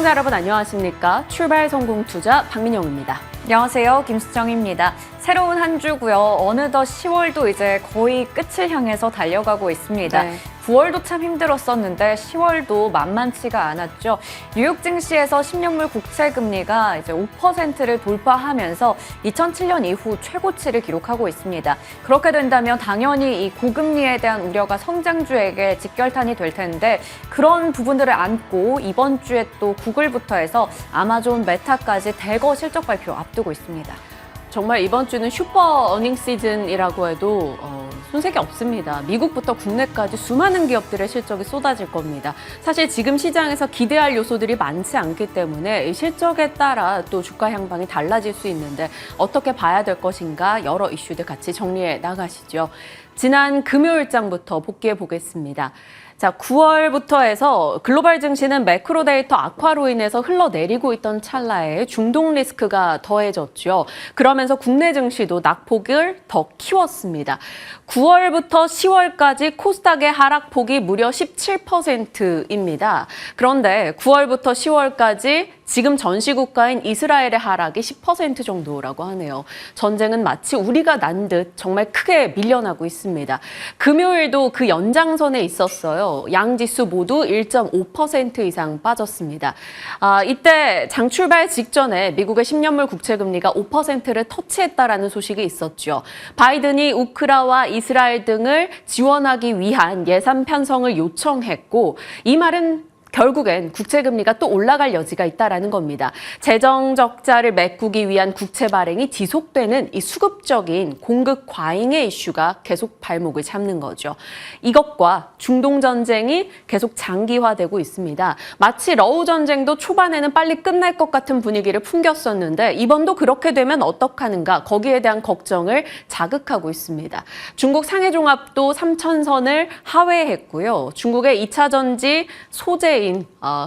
시청자 여러분 안녕하십니까? 출발 성공 투자 박민영입니다. 안녕하세요. 김수정입니다. 새로운 한 주고요. 어느덧 10월도 이제 거의 끝을 향해서 달려가고 있습니다. 네. 9월도 참 힘들었었는데 10월도 만만치가 않았죠. 뉴욕 증시에서 10년물 국채 금리가 이제 5%를 돌파하면서 2007년 이후 최고치를 기록하고 있습니다. 그렇게 된다면 당연히 이 고금리에 대한 우려가 성장주에게 직결탄이 될 텐데 그런 부분들을 안고 이번 주에 또 구글부터 해서 아마존, 메타까지 대거 실적 발표 앞두고 있습니다. 정말 이번 주는 슈퍼 어닝 시즌이라고 해도 손색이 없습니다. 미국부터 국내까지 수많은 기업들의 실적이 쏟아질 겁니다. 사실 지금 시장에서 기대할 요소들이 많지 않기 때문에 이 실적에 따라 또 주가 향방이 달라질 수 있는데 어떻게 봐야 될 것인가 여러 이슈들 같이 정리해 나가시죠. 지난 금요일장부터 복귀해 보겠습니다. 자, 9월부터 해서 글로벌 증시는 매크로 데이터 악화로 인해서 흘러내리고 있던 찰나에 중동 리스크가 더해졌죠. 그러면서 국내 증시도 낙폭을 더 키웠습니다. 9월부터 10월까지 코스닥의 하락폭이 무려 17%입니다. 그런데 9월부터 10월까지 지금 전시국가인 이스라엘의 하락이 10% 정도라고 하네요. 전쟁은 마치 우리가 난 듯 정말 크게 밀려나고 있습니다. 금요일도 그 연장선에 있었어요. 양 지수 모두 1.5% 이상 빠졌습니다. 이때 장 출발 직전에 미국의 10년물 국채 금리가 5%를 터치했다라는 소식이 있었죠. 바이든이 우크라와 이스라엘 등을 지원하기 위한 예산 편성을 요청했고 이 말은 결국엔 국채금리가 또 올라갈 여지가 있다라는 겁니다. 재정 적자를 메꾸기 위한 국채 발행이 지속되는 이 수급적인 공급 과잉의 이슈가 계속 발목을 잡는 거죠. 이것과 중동 전쟁이 계속 장기화되고 있습니다. 마치 러우 전쟁도 초반에는 빨리 끝날 것 같은 분위기를 풍겼었는데 이번도 그렇게 되면 어떡하는가 거기에 대한 걱정을 자극하고 있습니다. 중국 상해종합도 3천선을 하회했고요. 중국의 2차 전지 소재인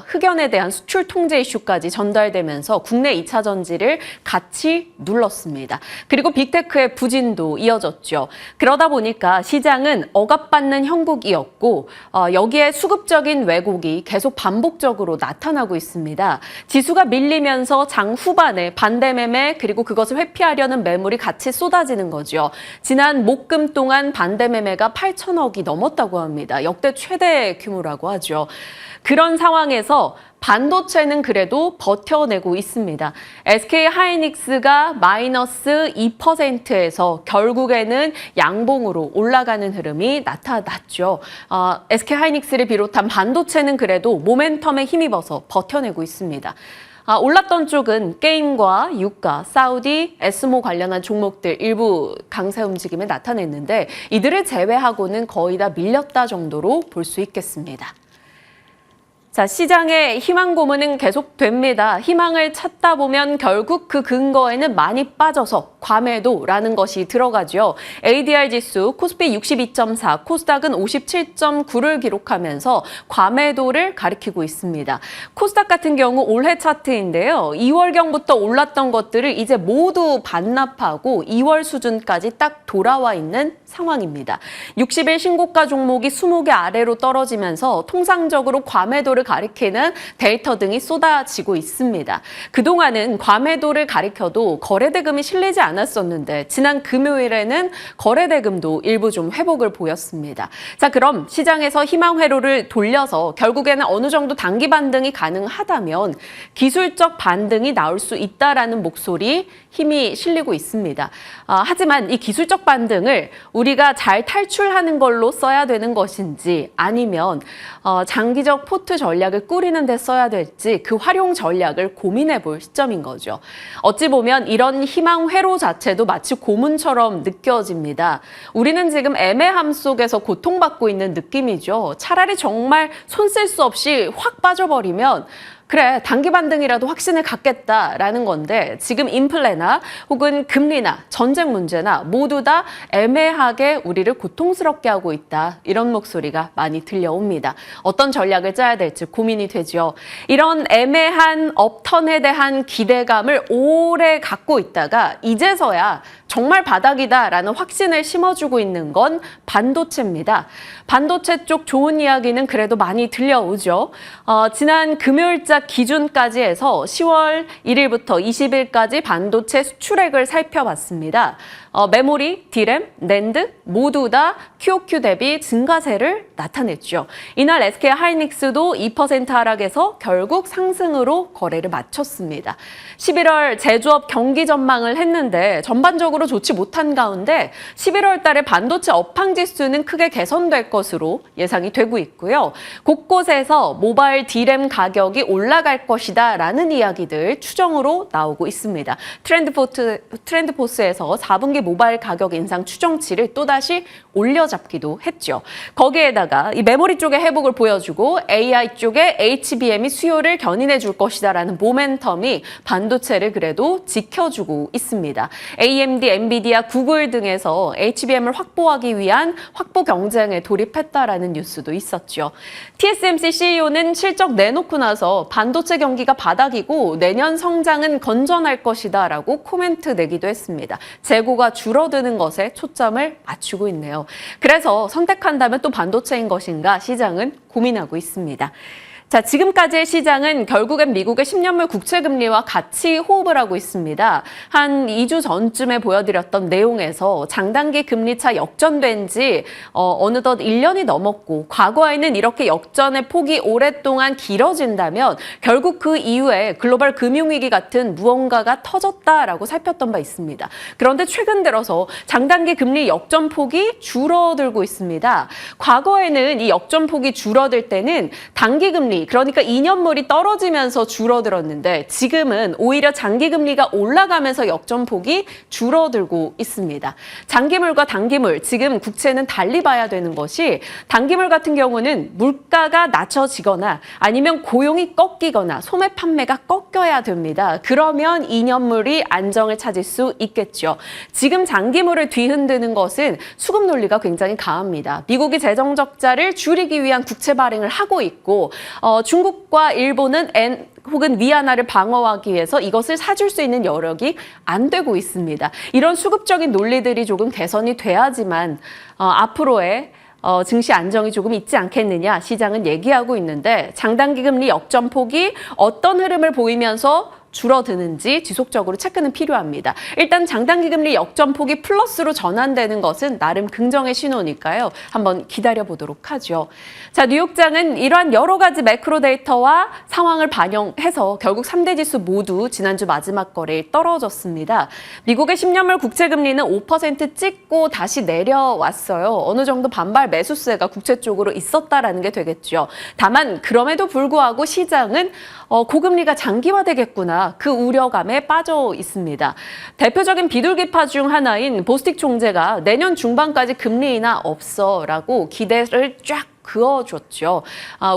흑연에 대한 수출 통제 이슈까지 전달되면서 국내 2차 전지를 같이 눌렀습니다. 그리고 빅테크의 부진도 이어졌죠. 그러다 보니까 시장은 억압받는 형국이었고 여기에 수급적인 왜곡이 계속 반복적으로 나타나고 있습니다. 지수가 밀리면서 장 후반에 반대 매매 그리고 그것을 회피하려는 매물이 같이 쏟아지는 거죠. 지난 목금 동안 반대 매매가 8천억이 넘었다고 합니다. 역대 최대 규모라고 하죠. 그런 상황에서 반도체는 그래도 버텨내고 있습니다. SK 하이닉스가 마이너스 2%에서 결국에는 양봉으로 올라가는 흐름이 나타났죠. SK 하이닉스를 비롯한 반도체는 그래도 모멘텀에 힘입어서 버텨내고 있습니다. 올랐던 쪽은 게임과 유가, 사우디, 에스모 관련한 종목들 일부 강세 움직임을 나타냈는데 이들을 제외하고는 거의 다 밀렸다 정도로 볼 수 있겠습니다. 자, 시장의 희망 고문은 계속됩니다. 희망을 찾다 보면 결국 그 근거에는 많이 빠져서 과매도라는 것이 들어가죠. ADR 지수 코스피 62.4, 코스닥은 57.9를 기록하면서 과매도를 가리키고 있습니다. 코스닥 같은 경우 올해 차트인데요. 2월경부터 올랐던 것들을 이제 모두 반납하고 2월 수준까지 딱 돌아와 있는 상황입니다. 60일 신고가 종목이 20개 아래로 떨어지면서 통상적으로 과매도를 가리키는 데이터 등이 쏟아지고 있습니다. 그동안은 과매도를 가리켜도 거래대금이 실리지 않았었는데 지난 금요일에는 거래대금도 일부 좀 회복을 보였습니다. 자, 그럼 시장에서 희망 회로를 돌려서 결국에는 어느 정도 단기 반등이 가능하다면 기술적 반등이 나올 수 있다라는 목소리 힘이 실리고 있습니다. 하지만 이 기술적 반등을 우리가 잘 탈출하는 걸로 써야 되는 것인지 아니면 장기적 포트 전략을 꾸리는 데 써야 될지 그 활용 전략을 고민해 볼 시점인 거죠. 어찌 보면 이런 희망 회로 자체도 마치 고문처럼 느껴집니다. 우리는 지금 애매함 속에서 고통받고 있는 느낌이죠. 차라리 정말 손 쓸 수 없이 확 빠져버리면 그래, 단기 반등이라도 확신을 갖겠다라는 건데 지금 인플레나 혹은 금리나 전쟁 문제나 모두 다 애매하게 우리를 고통스럽게 하고 있다. 이런 목소리가 많이 들려옵니다. 어떤 전략을 짜야 될지 고민이 되죠. 이런 애매한 업턴에 대한 기대감을 오래 갖고 있다가 이제서야 정말 바닥이다라는 확신을 심어주고 있는 건 반도체입니다. 반도체 쪽 좋은 이야기는 그래도 많이 들려오죠. 지난 금요일자 기준까지 해서 10월 1일부터 20일까지 반도체 수출액을 살펴봤습니다. 메모리, 디램, 낸드 모두 다 QOQ 대비 증가세를 나타냈죠. 이날 SK 하이닉스도 2% 하락해서 결국 상승으로 거래를 마쳤습니다. 11월 제조업 경기 전망을 했는데 전반적으로 좋지 못한 가운데 11월 달에 반도체 업황 지수는 크게 개선될 것으로 예상이 되고 있고요. 곳곳에서 모바일 디램 가격이 올라갈 것이다 라는 이야기들 추정으로 나오고 있습니다. 트렌드포스에서 4분기 모바일 가격 인상 추정치를 또다시 올려잡기도 했죠. 거기에다가 이 메모리 쪽의 회복을 보여주고 AI 쪽에 HBM이 수요를 견인해 줄 것이다라는 모멘텀이 반도체를 그래도 지켜주고 있습니다. AMD, 엔비디아, 구글 등에서 HBM을 확보하기 위한 확보 경쟁에 돌입했다라는 뉴스도 있었죠. TSMC CEO는 실적 내놓고 나서 반도체 경기가 바닥이고 내년 성장은 건전할 것이다라고 코멘트 내기도 했습니다. 재고가 줄어드는 것에 초점을 맞추고 있네요. 그래서 선택한다면 또 반도체인 것인가 시장은 고민하고 있습니다. 자, 지금까지의 시장은 결국엔 미국의 10년물 국채금리와 같이 호흡을 하고 있습니다. 한 2주 전쯤에 보여드렸던 내용에서 장단기 금리차 역전된 지 어느덧 1년이 넘었고 과거에는 이렇게 역전의 폭이 오랫동안 길어진다면 결국 그 이후에 글로벌 금융위기 같은 무언가가 터졌다라고 살폈던 바 있습니다. 그런데 최근 들어서 장단기 금리 역전폭이 줄어들고 있습니다. 과거에는 이 역전폭이 줄어들 때는 단기금리 그러니까 2년물이 떨어지면서 줄어들었는데 지금은 오히려 장기금리가 올라가면서 역전폭이 줄어들고 있습니다. 장기물과 단기물, 지금 국채는 달리 봐야 되는 것이 단기물 같은 경우는 물가가 낮춰지거나 아니면 고용이 꺾이거나 소매 판매가 꺾여야 됩니다. 그러면 2년물이 안정을 찾을 수 있겠죠. 지금 장기물을 뒤흔드는 것은 수급 논리가 굉장히 강합니다. 미국이 재정 적자를 줄이기 위한 국채 발행을 하고 있고 중국과 일본은 엔 혹은 위안화를 방어하기 위해서 이것을 사줄 수 있는 여력이 안 되고 있습니다. 이런 수급적인 논리들이 조금 개선이 돼야지만 앞으로의 증시 안정이 조금 있지 않겠느냐 시장은 얘기하고 있는데 장단기 금리 역전폭이 어떤 흐름을 보이면서 줄어드는지 지속적으로 체크는 필요합니다. 일단 장단기 금리 역전폭이 플러스로 전환되는 것은 나름 긍정의 신호니까요. 한번 기다려보도록 하죠. 자, 뉴욕장은 이러한 여러 가지 매크로 데이터와 상황을 반영해서 결국 3대 지수 모두 지난주 마지막 거래일 떨어졌습니다. 미국의 10년물 국채금리는 5% 찍고 다시 내려왔어요. 어느 정도 반발 매수세가 국채 쪽으로 있었다라는 게 되겠죠. 다만 그럼에도 불구하고 시장은 고금리가 장기화되겠구나. 그 우려감에 빠져 있습니다. 대표적인 비둘기파 중 하나인 보스틱 총재가 내년 중반까지 금리 인하 없어라고 기대를 쫙 그어줬죠.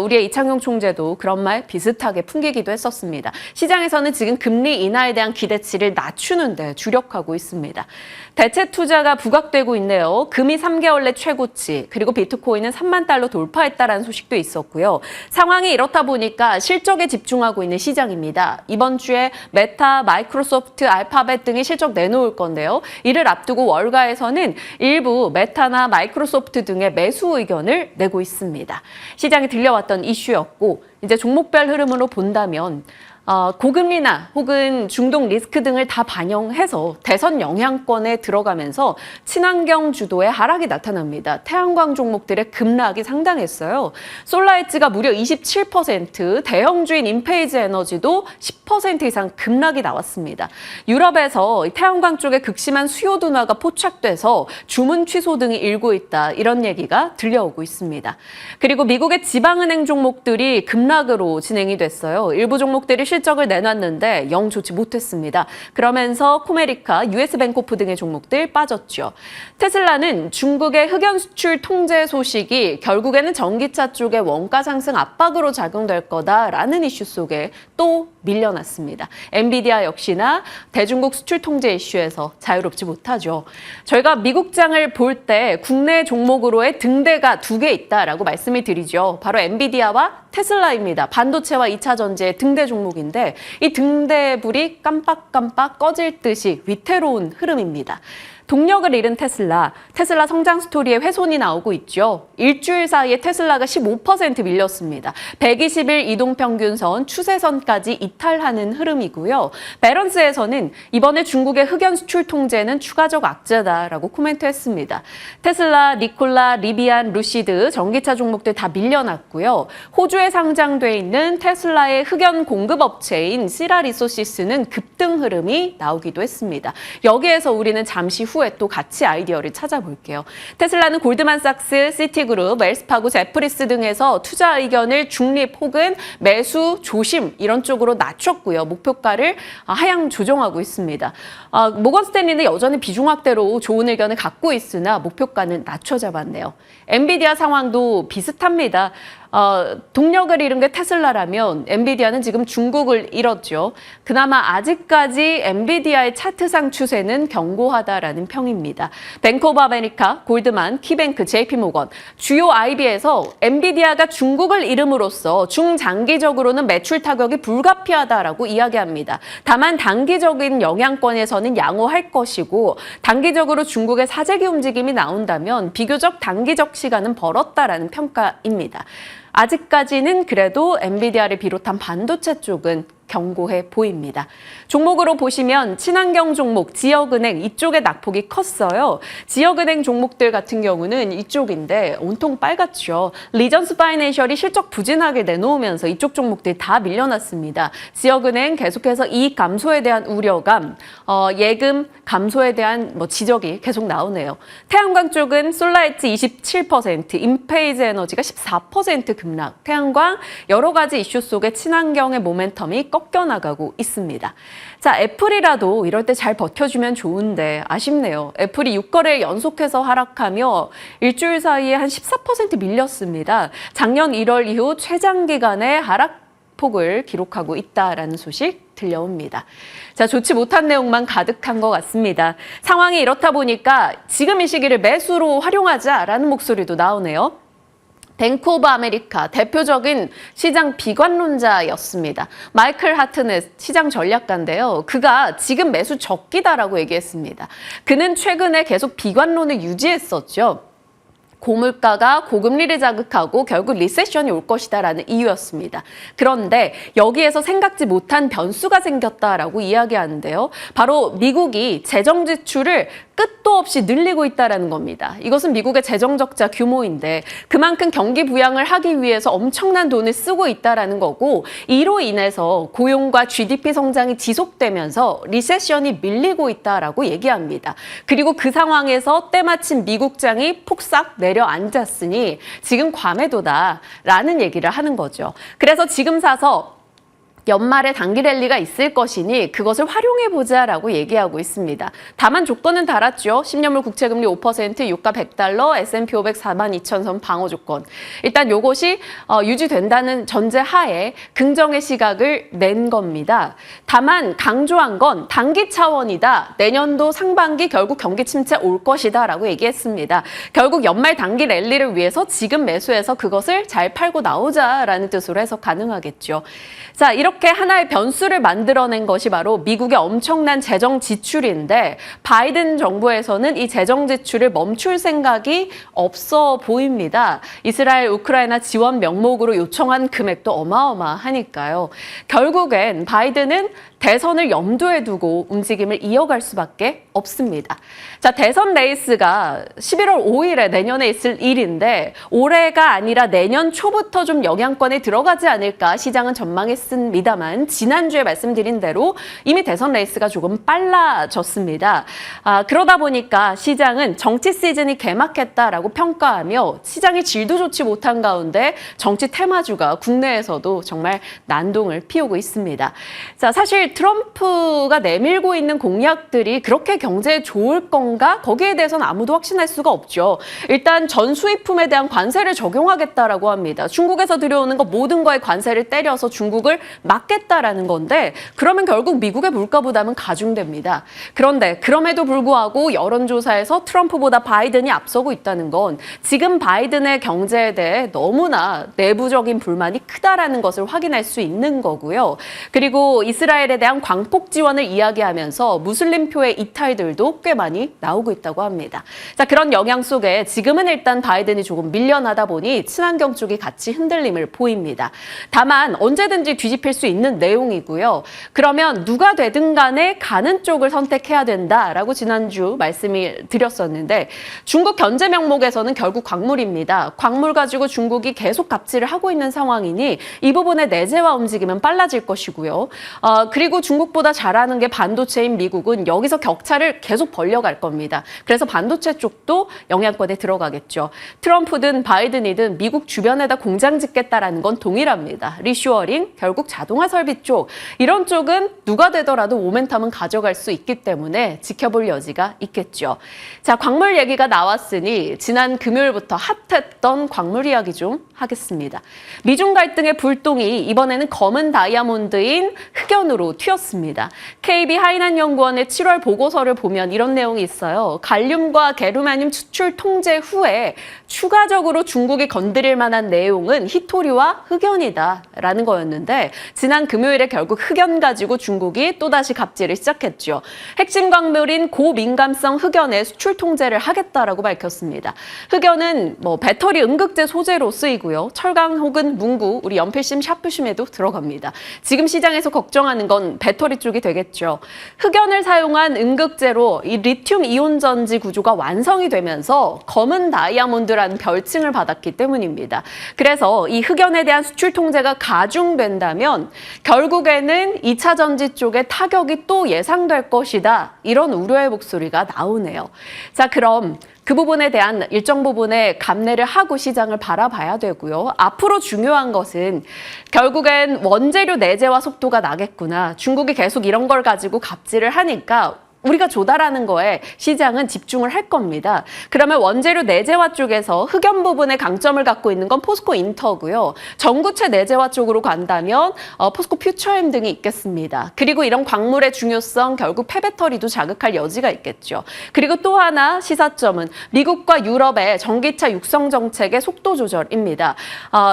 우리의 이창용 총재도 그런 말 비슷하게 풍기기도 했었습니다. 시장에서는 지금 금리 인하에 대한 기대치를 낮추는 데 주력하고 있습니다. 대체 투자가 부각되고 있네요. 금이 3개월 내 최고치, 그리고 비트코인은 3만 달러 돌파했다라는 소식도 있었고요. 상황이 이렇다 보니까 실적에 집중하고 있는 시장입니다. 이번 주에 메타, 마이크로소프트, 알파벳 등이 실적 내놓을 건데요. 이를 앞두고 월가에서는 일부 메타나 마이크로소프트 등의 매수 의견을 내고 있습니다. 시장에 들려왔던 이슈였고 이제 종목별 흐름으로 본다면 고금리나 혹은 중동 리스크 등을 다 반영해서 대선 영향권에 들어가면서 친환경 주도의 하락이 나타납니다. 태양광 종목들의 급락이 상당했어요. 솔라에츠가 무려 27%, 대형주인 인페이즈 에너지도 10% 이상 급락이 나왔습니다. 유럽에서 태양광 쪽에 극심한 수요 둔화가 포착돼서 주문 취소 등이 일고 있다. 이런 얘기가 들려오고 있습니다. 그리고 미국의 지방은행 종목들이 급락으로 진행이 됐어요. 일부 종목들이 실적을 내놨는데 영 좋지 못했습니다. 그러면서 코메리카, US뱅코프 등의 종목들 빠졌죠. 테슬라는 중국의 흑연 수출 통제 소식이 결국에는 전기차 쪽의 원가 상승 압박으로 작용될 거다라는 이슈 속에 또 밀려났습니다. 엔비디아 역시나 대중국 수출 통제 이슈에서 자유롭지 못하죠. 저희가 미국장을 볼 때 국내 종목으로의 등대가 2개 있다라고 말씀을 드리죠. 바로 엔비디아와 테슬라입니다. 반도체와 2차 전지의 등대 종목인데 종목인데 이 등대불이 깜빡깜빡 꺼질 듯이 위태로운 흐름입니다. 동력을 잃은 테슬라 성장 스토리에 훼손이 나오고 있죠. 일주일 사이에 테슬라가 15% 밀렸습니다. 120일 이동평균선 추세선까지 이탈하는 흐름이고요. 밸런스에서는 이번에 중국의 흑연 수출 통제는 추가적 악재다라고 코멘트했습니다. 테슬라, 니콜라, 리비안, 루시드 전기차 종목들 다 밀려났고요. 호주에 상장돼 있는 테슬라의 흑연 공급업체인 시라 리소시스는 급등 흐름이 나오기도 했습니다. 여기에서 우리는 잠시 후에 또 같이 아이디어를 찾아볼게요. 테슬라는 골드만삭스, 시티그룹, 웰스파고, 제프리스 등에서 투자 의견을 중립 혹은 매수 조심 이런 쪽으로 낮췄고요. 목표가를 하향 조정하고 있습니다. 모건 스탠리는 여전히 비중 확대로 좋은 의견을 갖고 있으나 목표가는 낮춰 잡았네요. 엔비디아 상황도 비슷합니다. 동력을 잃은 게 테슬라라면 엔비디아는 지금 중국을 잃었죠. 그나마 아직까지 엔비디아의 차트상 추세는 견고하다라는 평입니다. 뱅크 오브 아메리카, 골드만, 키뱅크, JP모건 주요 IB에서 엔비디아가 중국을 잃음으로써 중장기적으로는 매출 타격이 불가피하다라고 이야기합니다. 다만 단기적인 영향권에서는 양호할 것이고 단기적으로 중국의 사재기 움직임이 나온다면 비교적 단기적 시간은 벌었다라는 평가입니다. 아직까지는 그래도 엔비디아를 비롯한 반도체 쪽은 견고해 보입니다. 종목으로 보시면 친환경 종목, 지역은행 이쪽에 낙폭이 컸어요. 지역은행 종목들 같은 경우는 이쪽인데 온통 빨갛죠. 리전스 파이낸셜이 실적 부진하게 내놓으면서 이쪽 종목들 다 밀려났습니다. 지역은행 계속해서 이익 감소에 대한 우려감, 예금 감소에 대한 지적이 계속 나오네요. 태양광 쪽은 솔라에트 27%, 인페이즈 에너지가 14% 급락, 태양광 여러 가지 이슈 속에 친환경의 모멘텀이 꺾여나가고 있습니다. 자, 애플이라도 이럴 때 잘 버텨주면 좋은데 아쉽네요. 애플이 6거래일 연속해서 하락하며 일주일 사이에 한 14% 밀렸습니다. 작년 1월 이후 최장기간의 하락폭을 기록하고 있다라는 소식 들려옵니다. 자, 좋지 못한 내용만 가득한 것 같습니다. 상황이 이렇다 보니까 지금 이 시기를 매수로 활용하자라는 목소리도 나오네요. 뱅크 오브 아메리카 대표적인 시장 비관론자였습니다. 마이클 하트넷 시장 전략가인데요. 그가 지금 매수 적기다라고 얘기했습니다. 그는 최근에 계속 비관론을 유지했었죠. 고물가가 고금리를 자극하고 결국 리세션이 올 것이다라는 이유였습니다. 그런데 여기에서 생각지 못한 변수가 생겼다라고 이야기하는데요. 바로 미국이 재정 지출을 끝도 없이 늘리고 있다는 겁니다. 이것은 미국의 재정 적자 규모인데 그만큼 경기 부양을 하기 위해서 엄청난 돈을 쓰고 있다는 거고 이로 인해서 고용과 GDP 성장이 지속되면서 리세션이 밀리고 있다라고 얘기합니다. 그리고 그 상황에서 때마침 미국장이 폭삭 내려앉았으니 지금 과매도다라는 얘기를 하는 거죠. 그래서 지금 사서 연말에 단기 랠리가 있을 것이니 그것을 활용해보자라고 얘기하고 있습니다. 다만 조건은 달았죠. 10년물 국채금리 5%, 유가 $100, S&P 500 42,000선 방어 조건. 일단 이것이 유지된다는 전제 하에 긍정의 시각을 낸 겁니다. 다만 강조한 건 단기 차원이다. 내년도 상반기 결국 경기 침체 올 것이다 라고 얘기했습니다. 결국 연말 단기 랠리를 위해서 지금 매수해서 그것을 잘 팔고 나오자라는 뜻으로 해석 가능하겠죠. 자, 이렇게 하나의 변수를 만들어낸 것이 바로 미국의 엄청난 재정 지출인데 바이든 정부에서는 이 재정 지출을 멈출 생각이 없어 보입니다. 이스라엘, 우크라이나 지원 명목으로 요청한 금액도 어마어마하니까요. 결국엔 바이든은 대선을 염두에 두고 움직임을 이어갈 수밖에 없습니다. 자, 대선 레이스가 11월 5일에 내년에 있을 일인데 올해가 아니라 내년 초부터 좀 영향권에 들어가지 않을까 시장은 전망했습니다만 지난주에 말씀드린 대로 이미 대선 레이스가 조금 빨라졌습니다. 그러다 보니까 시장은 정치 시즌이 개막했다라고 평가하며 시장의 질도 좋지 못한 가운데 정치 테마주가 국내에서도 정말 난동을 피우고 있습니다. 자, 사실 트럼프가 내밀고 있는 공약들이 그렇게 경제에 좋을 건가? 거기에 대해서는 아무도 확신할 수가 없죠. 일단 전 수입품에 대한 관세를 적용하겠다라고 합니다. 중국에서 들여오는 거 모든 거에 관세를 때려서 중국을 막겠다라는 건데 그러면 결국 미국의 물가 부담은 가중됩니다. 그런데 그럼에도 불구하고 여론조사에서 트럼프보다 바이든이 앞서고 있다는 건 지금 바이든의 경제에 대해 너무나 내부적인 불만이 크다라는 것을 확인할 수 있는 거고요. 그리고 이스라엘에 대한 광폭 지원을 이야기하면서 무슬림표의 이탈들도 꽤 많이 나오고 있다고 합니다. 자, 그런 영향 속에 지금은 일단 바이든이 조금 밀려나다 보니 친환경 쪽이 같이 흔들림을 보입니다. 다만 언제든지 뒤집힐 수 있는 내용이고요. 그러면 누가 되든 간에 가는 쪽을 선택해야 된다라고 지난주 말씀을 드렸었는데 중국 견제 명목에서는 결국 광물입니다. 광물 가지고 중국이 계속 갑질을 하고 있는 상황이니 이 부분의 내재화 움직임은 빨라질 것이고요. 그리고 중국보다 잘하는 게 반도체인 미국은 여기서 격차를 계속 벌려갈 겁니다. 그래서 반도체 쪽도 영향권에 들어가겠죠. 트럼프든 바이든이든 미국 주변에다 공장 짓겠다라는 건 동일합니다. 리슈어링, 결국 자동화 설비 쪽, 이런 쪽은 누가 되더라도 모멘텀은 가져갈 수 있기 때문에 지켜볼 여지가 있겠죠. 자, 광물 얘기가 나왔으니 지난 금요일부터 핫했던 광물 이야기 좀 하겠습니다. 미중 갈등의 불똥이 이번에는 검은 다이아몬드인 흑연으로 튀었습니다. KB 하이난 연구원의 7월 보고서를 보면 이런 내용이 있어요. 갈륨과 게르마늄 수출 통제 후에 추가적으로 중국이 건드릴 만한 내용은 히토류와 흑연이다라는 거였는데 지난 금요일에 결국 흑연 가지고 중국이 또다시 갑질을 시작했죠. 핵심 광물인 고민감성 흑연의 수출 통제를 하겠다라고 밝혔습니다. 흑연은 배터리 음극재 소재로 쓰이고요. 철강 혹은 문구, 우리 연필심, 샤프심에도 들어갑니다. 지금 시장에서 걱정하는 건 배터리 쪽이 되겠죠. 흑연을 사용한 음극재로 이 리튬 이온 전지 구조가 완성이 되면서 검은 다이아몬드라는 별칭을 받았기 때문입니다. 그래서 이 흑연에 대한 수출 통제가 가중된다면 결국에는 2차 전지 쪽에 타격이 또 예상될 것이다. 이런 우려의 목소리가 나오네요. 자, 그럼 그 부분에 대한 일정 부분의 감내를 하고 시장을 바라봐야 되고요. 앞으로 중요한 것은 결국엔 원재료 내재화 속도가 나겠구나. 중국이 계속 이런 걸 가지고 갑질을 하니까 우리가 조달하는 거에 시장은 집중을 할 겁니다. 그러면 원재료 내재화 쪽에서 흑연 부분에 강점을 갖고 있는 건 포스코 인터고요. 전구체 내재화 쪽으로 간다면 포스코 퓨처엠 등이 있겠습니다. 그리고 이런 광물의 중요성 결국 폐배터리도 자극할 여지가 있겠죠. 그리고 또 하나 시사점은 미국과 유럽의 전기차 육성 정책의 속도 조절입니다.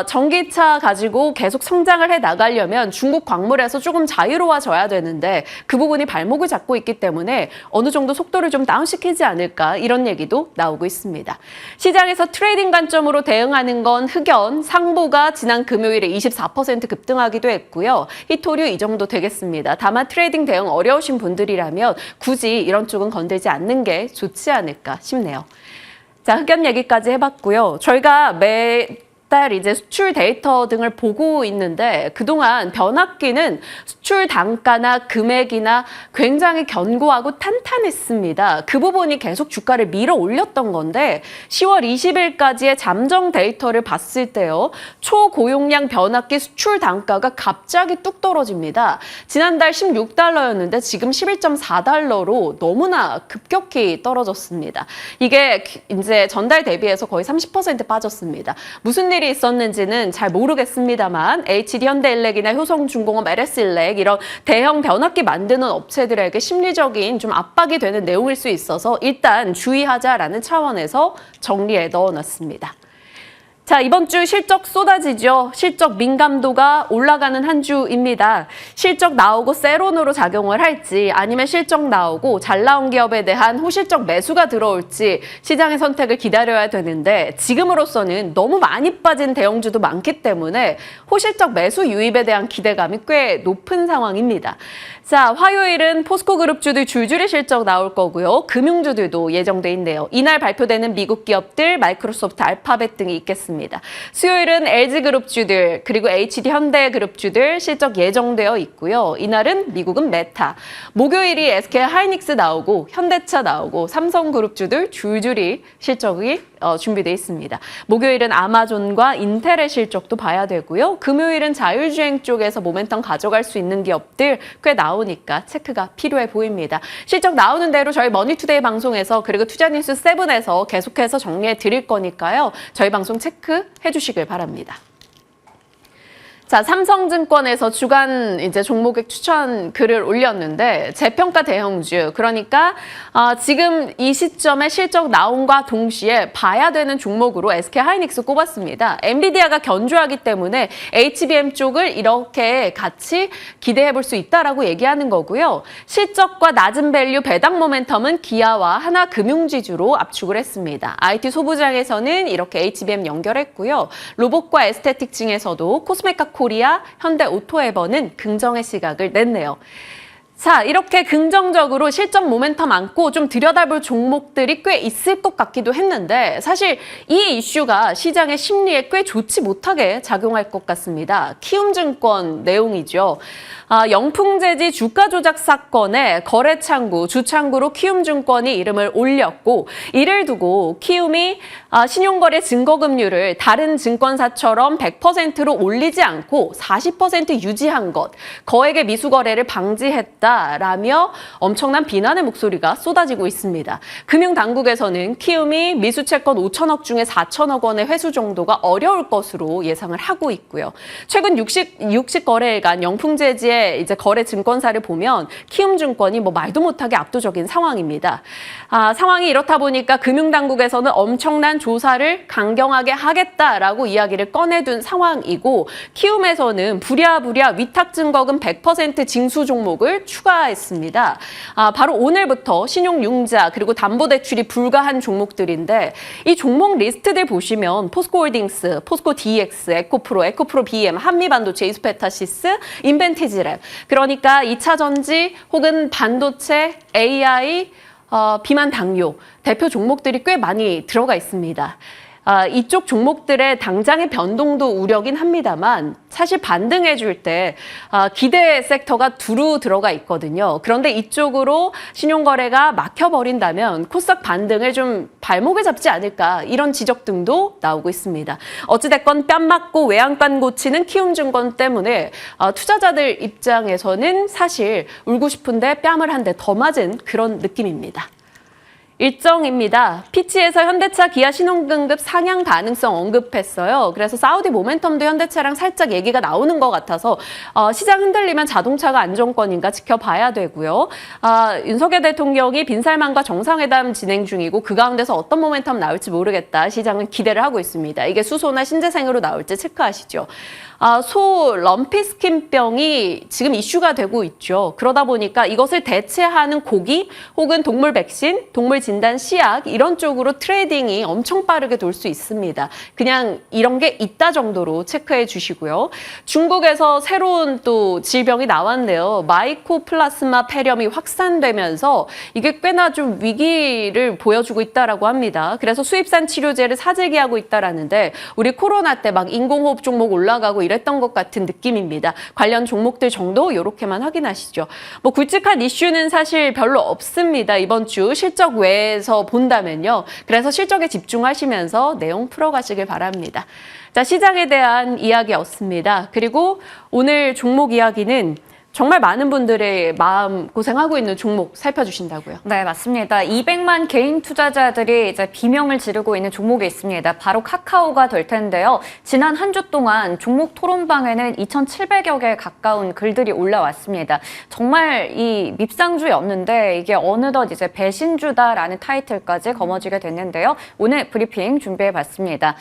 전기차 가지고 계속 성장을 해 나가려면 중국 광물에서 조금 자유로워져야 되는데 그 부분이 발목을 잡고 있기 때문에 어느 정도 속도를 좀 다운시키지 않을까 이런 얘기도 나오고 있습니다. 시장에서 트레이딩 관점으로 대응하는 건 흑연, 상보가 지난 금요일에 24% 급등하기도 했고요. 히토류 이 정도 되겠습니다. 다만 트레이딩 대응 어려우신 분들이라면 굳이 이런 쪽은 건들지 않는 게 좋지 않을까 싶네요. 자, 흑연 얘기까지 해봤고요. 저희가 매달 이제 수출 데이터 등을 보고 있는데 그동안 변압기는 수출 단가나 금액이나 굉장히 견고하고 탄탄했습니다. 그 부분이 계속 주가를 밀어 올렸던 건데 10월 20일까지의 잠정 데이터를 봤을 때요. 초고용량 변압기 수출 단가가 갑자기 뚝 떨어집니다. 지난달 16달러였는데 지금 11.4달러로 너무나 급격히 떨어졌습니다. 이게 이제 전달 대비해서 거의 30% 빠졌습니다. 무슨 일이 있었는지는 잘 모르겠습니다만 HD 현대일렉이나 효성중공업, LS일렉 이런 대형 변압기 만드는 업체들에게 심리적인 좀 압박이 되는 내용일 수 있어서 일단 주의하자라는 차원에서 정리해 넣어놨습니다. 자, 이번 주 실적 쏟아지죠. 실적 민감도가 올라가는 한 주입니다. 실적 나오고 세론으로 작용을 할지 아니면 실적 나오고 잘 나온 기업에 대한 호실적 매수가 들어올지 시장의 선택을 기다려야 되는데 지금으로서는 너무 많이 빠진 대형주도 많기 때문에 호실적 매수 유입에 대한 기대감이 꽤 높은 상황입니다. 자, 화요일은 포스코 그룹주들 줄줄이 실적 나올 거고요. 금융주들도 예정돼 있네요. 이날 발표되는 미국 기업들, 마이크로소프트, 알파벳 등이 있겠습니다. 수요일은 LG그룹주들 그리고 HD 현대그룹주들 실적 예정되어 있고요. 이날은 미국은 메타, 목요일이 SK 하이닉스 나오고 현대차 나오고 삼성그룹주들 줄줄이 실적이 준비되어 있습니다. 목요일은 아마존과 인텔의 실적도 봐야 되고요. 금요일은 자율주행 쪽에서 모멘텀 가져갈 수 있는 기업들 꽤 나오니까 체크가 필요해 보입니다. 실적 나오는 대로 저희 머니투데이 방송에서 그리고 투자뉴스 7에서 계속해서 정리해 드릴 거니까요. 저희 방송 체크해 주시길 바랍니다. 자, 삼성증권에서 주간 이제 종목액 추천 글을 올렸는데 재평가 대형주, 그러니까 지금 이 시점에 실적 나온과 동시에 봐야 되는 종목으로 SK하이닉스 꼽았습니다. 엔비디아가 견조하기 때문에 HBM 쪽을 이렇게 같이 기대해 볼 수 있다라고 얘기하는 거고요. 실적과 낮은 밸류 배당 모멘텀은 기아와 하나금융지주로 압축을 했습니다. IT 소부장에서는 이렇게 HBM 연결했고요. 로봇과 에스테틱 층에서도 코스메카 코리아, 현대오토에버는 긍정의 시각을 냈네요. 자, 이렇게 긍정적으로 실적 모멘텀 안고 좀 들여다볼 종목들이 꽤 있을 것 같기도 했는데 사실 이 이슈가 시장의 심리에 꽤 좋지 못하게 작용할 것 같습니다. 키움증권 내용이죠. 영풍재지 주가 조작 사건에 거래창구, 주창구로 키움증권이 이름을 올렸고 이를 두고 키움이 신용거래 증거금률을 다른 증권사처럼 100%로 올리지 않고 40% 유지한 것, 거액의 미수거래를 방지했다라며 엄청난 비난의 목소리가 쏟아지고 있습니다. 금융당국에서는 키움이 미수채권 5천억 중에 4천억 원의 회수 정도가 어려울 것으로 예상을 하고 있고요. 최근 60거래일간 영풍재지의 이제 거래 증권사를 보면 키움증권이 뭐 말도 못하게 압도적인 상황입니다. 상황이 이렇다 보니까 금융당국에서는 엄청난 조사를 강경하게 하겠다라고 이야기를 꺼내둔 상황이고 키움에서는 부랴부랴 위탁증거금 100% 징수 종목을 추가했습니다. 바로 오늘부터 신용융자 그리고 담보대출이 불가한 종목들인데 이 종목 리스트들 보시면 포스코홀딩스, 포스코DX, 에코프로, 에코프로 BM, 한미반도체, 이스페타시스, 인벤티지랩, 그러니까 2차전지 혹은 반도체, AI, 비만 당뇨 대표 종목들이 꽤 많이 들어가 있습니다. 이쪽 종목들의 당장의 변동도 우려긴 합니다만 사실 반등해 줄 때 기대 섹터가 두루 들어가 있거든요. 그런데 이쪽으로 신용거래가 막혀버린다면 코스닥 반등을 좀 발목을 잡지 않을까 이런 지적 등도 나오고 있습니다. 어찌됐건 뺨 맞고 외양간 고치는 키움증권 때문에 투자자들 입장에서는 사실 울고 싶은데 뺨을 한 대 더 맞은 그런 느낌입니다. 일정입니다. 피치에서 현대차 기아 신혼등급 상향 가능성 언급했어요. 그래서 사우디 모멘텀도 현대차랑 살짝 얘기가 나오는 것 같아서 시장 흔들리면 자동차가 안정권인가 지켜봐야 되고요. 윤석열 대통령이 빈살만과 정상회담 진행 중이고 그 가운데서 어떤 모멘텀 나올지 모르겠다. 시장은 기대를 하고 있습니다. 이게 수소나 신재생으로 나올지 체크하시죠. 소 럼피스킨병이 지금 이슈가 되고 있죠. 그러다 보니까 이것을 대체하는 고기 혹은 동물 백신, 동물 진단 시약 이런 쪽으로 트레이딩이 엄청 빠르게 돌 수 있습니다. 그냥 이런 게 있다 정도로 체크해 주시고요. 중국에서 새로운 또 질병이 나왔네요. 마이코플라스마 폐렴이 확산되면서 이게 꽤나 좀 위기를 보여주고 있다라고 합니다. 그래서 수입산 치료제를 사재기하고 있다라는데 우리 코로나 때 막 인공호흡 종목 올라가고 이랬던 것 같은 느낌입니다. 관련 종목들 정도 이렇게만 확인하시죠. 뭐 굵직한 이슈는 사실 별로 없습니다. 이번 주 실적 외에서 본다면요. 그래서 실적에 집중하시면서 내용 풀어가시길 바랍니다. 자, 시장에 대한 이야기였습니다. 그리고 오늘 종목 이야기는 정말 많은 분들의 마음 고생하고 있는 종목 살펴주신다고요. 네, 맞습니다. 200만 개인 투자자들이 이제 비명을 지르고 있는 종목이 있습니다. 바로 카카오가 될 텐데요. 지난 한 주 동안 종목 토론방에는 2,700여 개 가까운 글들이 올라왔습니다. 정말 이 밉상주였는데 이게 어느덧 이제 배신주다라는 타이틀까지 거머쥐게 됐는데요. 오늘 브리핑 준비해봤습니다.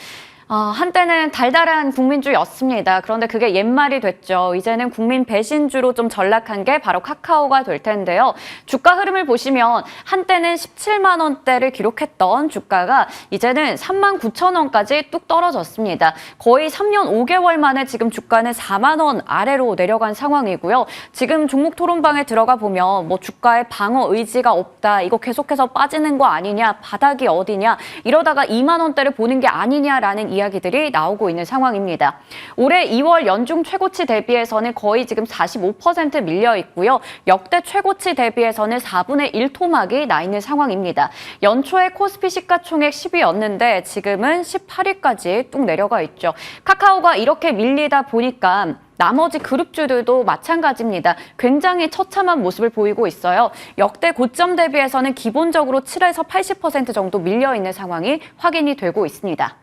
한때는 달달한 국민주였습니다. 그런데 그게 옛말이 됐죠. 이제는 국민 배신주로 좀 전락한 게 바로 카카오가 될 텐데요. 주가 흐름을 보시면 한때는 17만 원대를 기록했던 주가가 이제는 3만 9천 원까지 뚝 떨어졌습니다. 거의 3년 5개월 만에 지금 주가는 4만 원 아래로 내려간 상황이고요. 지금 종목 토론방에 들어가 보면 뭐 주가에 방어 의지가 없다. 이거 계속해서 빠지는 거 아니냐. 바닥이 어디냐. 이러다가 2만 원대를 보는 게 아니냐라는 이야기들이 나오고 있는 상황입니다. 올해 2월 연중 최고치 대비해서는 거의 지금 45% 밀려 있고요. 역대 최고치 대비해서는 4분의 1 토막이 나 있는 상황입니다. 연초에 코스피 시가총액 10위였는데 지금은 18위까지 뚝 내려가 있죠. 카카오가 이렇게 밀리다 보니까 나머지 그룹주들도 마찬가지입니다. 굉장히 처참한 모습을 보이고 있어요. 역대 고점 대비해서는 기본적으로 7에서 80% 정도 밀려 있는 상황이 확인이 되고 있습니다.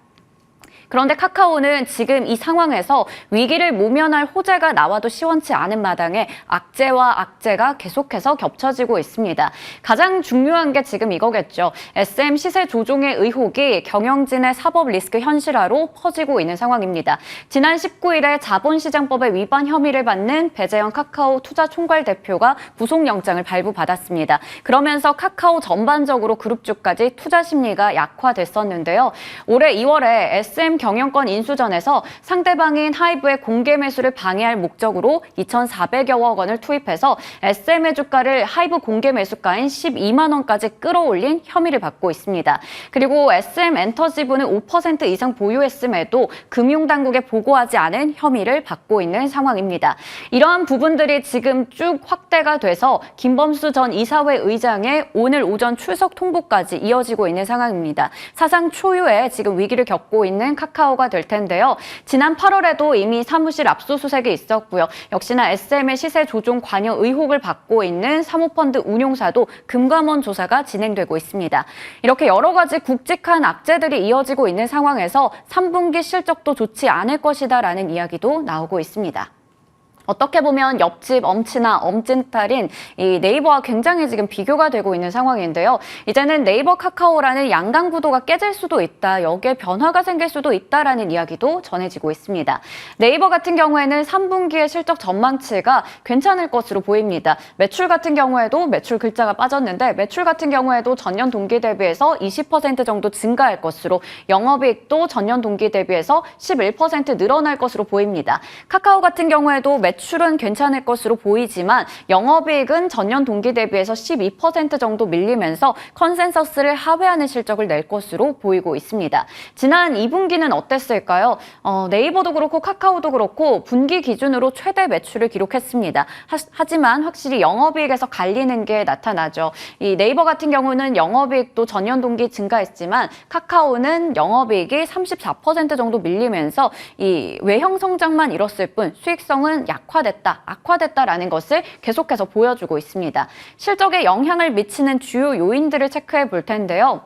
그런데 카카오는 지금 이 상황에서 위기를 모면할 호재가 나와도 시원치 않은 마당에 악재와 악재가 계속해서 겹쳐지고 있습니다. 가장 중요한 게 지금 이거겠죠. SM 시세 조종의 의혹이 경영진의 사법 리스크 현실화로 퍼지고 있는 상황입니다. 지난 19일에 자본시장법의 위반 혐의를 받는 배재영 카카오 투자총괄 대표가 구속영장을 발부받았습니다. 그러면서 카카오 전반적으로 그룹주까지 투자 심리가 약화됐었는데요. 올해 2월에 SM 경영권 인수전에서 상대방인 하이브의 공개 매수를 방해할 목적으로 2,400여억 원을 투입해서 SM의 주가를 하이브 공개 매수가인 12만 원까지 끌어올린 혐의를 받고 있습니다. 그리고 SM 엔터지부는 5% 이상 보유했음에도 금융당국에 보고하지 않은 혐의를 받고 있는 상황입니다. 이러한 부분들이 지금 쭉 확대가 돼서 김범수 전 이사회 의장의 오늘 오전 출석 통보까지 이어지고 있는 상황입니다. 사상 초유의 지금 위기를 겪고 있는 카카오가 될 텐데요. 지난 8월에도 이미 사무실 압수수색이 있었고요. 역시나 SM의 시세 조종 관여 의혹을 받고 있는 사모펀드 운용사도 금감원 조사가 진행되고 있습니다. 이렇게 여러 가지 굵직한 악재들이 이어지고 있는 상황에서 3분기 실적도 좋지 않을 것이다라는 이야기도 나오고 있습니다. 어떻게 보면 옆집 엄친아 엄찐딸인 이 네이버와 굉장히 지금 비교가 되고 있는 상황인데요. 이제는 네이버 카카오라는 양강 구도가 깨질 수도 있다. 여기에 변화가 생길 수도 있다라는 이야기도 전해지고 있습니다. 네이버 같은 경우에는 3분기의 실적 전망치가 괜찮을 것으로 보입니다. 매출 같은 경우에도 매출 글자가 빠졌는데 매출 같은 경우에도 전년 동기 대비해서 20% 정도 증가할 것으로 영업이익도 전년 동기 대비해서 11% 늘어날 것으로 보입니다. 카카오 같은 경우에도 매출은 괜찮을 것으로 보이지만 영업이익은 전년 동기 대비해서 12% 정도 밀리면서 컨센서스를 하회하는 실적을 낼 것으로 보이고 있습니다. 지난 2분기는 어땠을까요? 네이버도 그렇고 카카오도 그렇고 분기 기준으로 최대 매출을 기록했습니다. 하지만 확실히 영업이익에서 갈리는 게 나타나죠. 이 네이버 같은 경우는 영업이익도 전년 동기 증가했지만 카카오는 영업이익이 34% 정도 밀리면서 이 외형 성장만 이뤘을 뿐 수익성은 악화됐다라는 것을 계속해서 보여주고 있습니다. 실적에 영향을 미치는 주요 요인들을 체크해 볼 텐데요.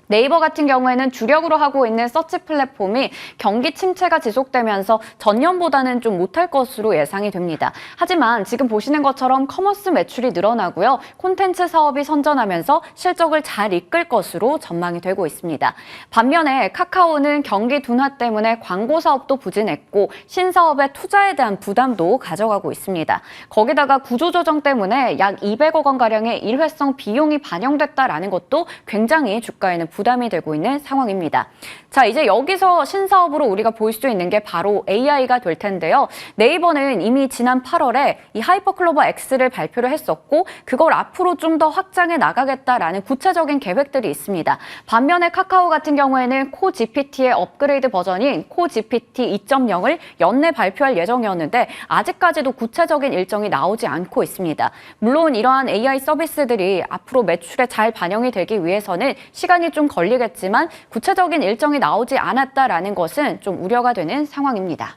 네이버 같은 경우에는 주력으로 하고 있는 서치 플랫폼이 경기 침체가 지속되면서 전년보다는 좀 못할 것으로 예상이 됩니다. 하지만 지금 보시는 것처럼 커머스 매출이 늘어나고요. 콘텐츠 사업이 선전하면서 실적을 잘 이끌 것으로 전망이 되고 있습니다. 반면에 카카오는 경기 둔화 때문에 광고 사업도 부진했고 신사업의 투자에 대한 부담도 가져가고 있습니다. 거기다가 구조조정 때문에 약 200억 원가량의 일회성 비용이 반영됐다라는 것도 굉장히 주가에는 부담이 되고 있는 상황입니다. 자, 이제 여기서 신사업으로 우리가 볼 수 있는 게 바로 AI가 될 텐데요. 네이버는 이미 지난 8월에 이 하이퍼클로버 X를 발표를 했었고 그걸 앞으로 좀 더 확장해 나가겠다라는 구체적인 계획들이 있습니다. 반면에 카카오 같은 경우에는 코GPT의 업그레이드 버전인 코GPT 2.0을 연내 발표할 예정이었는데 아직까지도 구체적인 일정이 나오지 않고 있습니다. 물론 이러한 AI 서비스들이 앞으로 매출에 잘 반영이 되기 위해서는 시간이 좀 걸리겠지만 구체적인 일정이 나오지 않았다라는 것은 좀 우려가 되는 상황입니다.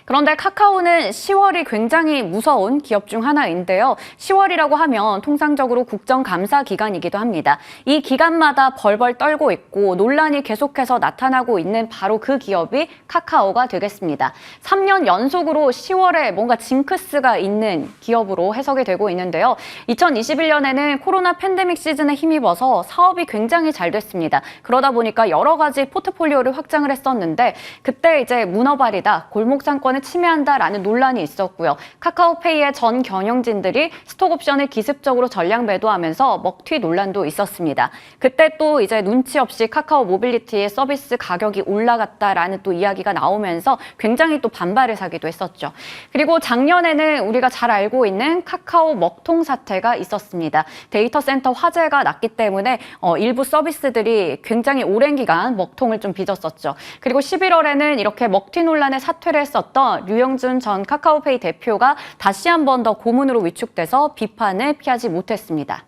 그런데 카카오는 10월이 굉장히 무서운 기업 중 하나인데요. 10월이라고 하면 통상적으로 국정감사 기간이기도 합니다. 이 기간마다 벌벌 떨고 있고 논란이 계속해서 나타나고 있는 바로 그 기업이 카카오가 되겠습니다. 3년 연속으로 10월에 뭔가 징크스가 있는 기업으로 해석이 되고 있는데요. 2021년에는 코로나 팬데믹 시즌에 힘입어서 사업이 굉장히 잘 됐습니다. 그러다 보니까 여러 가지 포트폴리오를 확장을 했었는데 그때 이제 문어발이다, 골목 상권을 침해한다라는 논란이 있었고요. 카카오페이의 전 경영진들이 스톡옵션을 기습적으로 전량 매도하면서 먹튀 논란도 있었습니다. 그때 또 이제 눈치 없이 카카오 모빌리티의 서비스 가격이 올라갔다라는 또 이야기가 나오면서 굉장히 또 반발을 사기도 했었죠. 그리고 작년에는 우리가 잘 알고 있는 카카오 먹통 사태가 있었습니다. 데이터 센터 화재가 났기 때문에 일부 서비스들이 굉장히 오랜 기간 먹통을 좀 빚었었죠. 그리고 11월에는 이렇게 먹튀 논란에 사퇴를 했었던 류영준 전 카카오페이 대표가 다시 한 번 더 고문으로 위축돼서 비판을 피하지 못했습니다.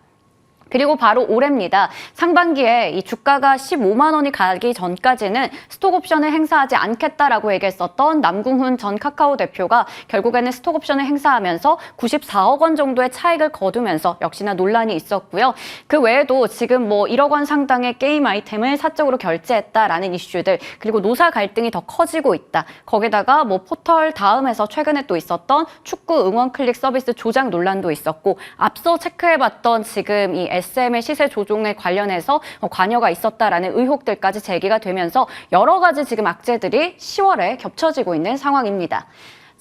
그리고 바로 올해입니다. 상반기에 이 주가가 15만 원이 가기 전까지는 스톡옵션을 행사하지 않겠다라고 얘기했었던 남궁훈 전 카카오 대표가 결국에는 스톡옵션을 행사하면서 94억 원 정도의 차익을 거두면서 역시나 논란이 있었고요. 그 외에도 지금 뭐 1억 원 상당의 게임 아이템을 사적으로 결제했다라는 이슈들, 그리고 노사 갈등이 더 커지고 있다. 거기다가 뭐 포털 다음에서 최근에 또 있었던 축구 응원 클릭 서비스 조작 논란도 있었고, 앞서 체크해봤던 지금 이 SM의 시세 조종에 관련해서 관여가 있었다라는 의혹들까지 제기가 되면서 여러 가지 지금 악재들이 10월에 겹쳐지고 있는 상황입니다.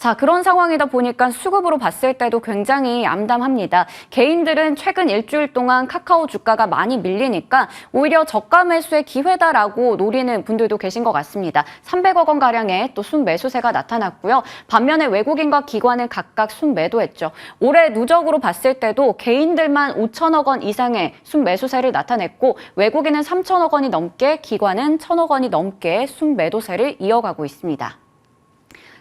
자, 그런 상황이다 보니까 수급으로 봤을 때도 굉장히 암담합니다. 개인들은 최근 일주일 동안 카카오 주가가 많이 밀리니까 오히려 저가 매수의 기회다라고 노리는 분들도 계신 것 같습니다. 300억 원가량의 또 순매수세가 나타났고요. 반면에 외국인과 기관은 각각 순매도했죠. 올해 누적으로 봤을 때도 개인들만 5천억 원 이상의 순매수세를 나타냈고, 외국인은 3천억 원이 넘게, 기관은 1천억 원이 넘게 순매도세를 이어가고 있습니다.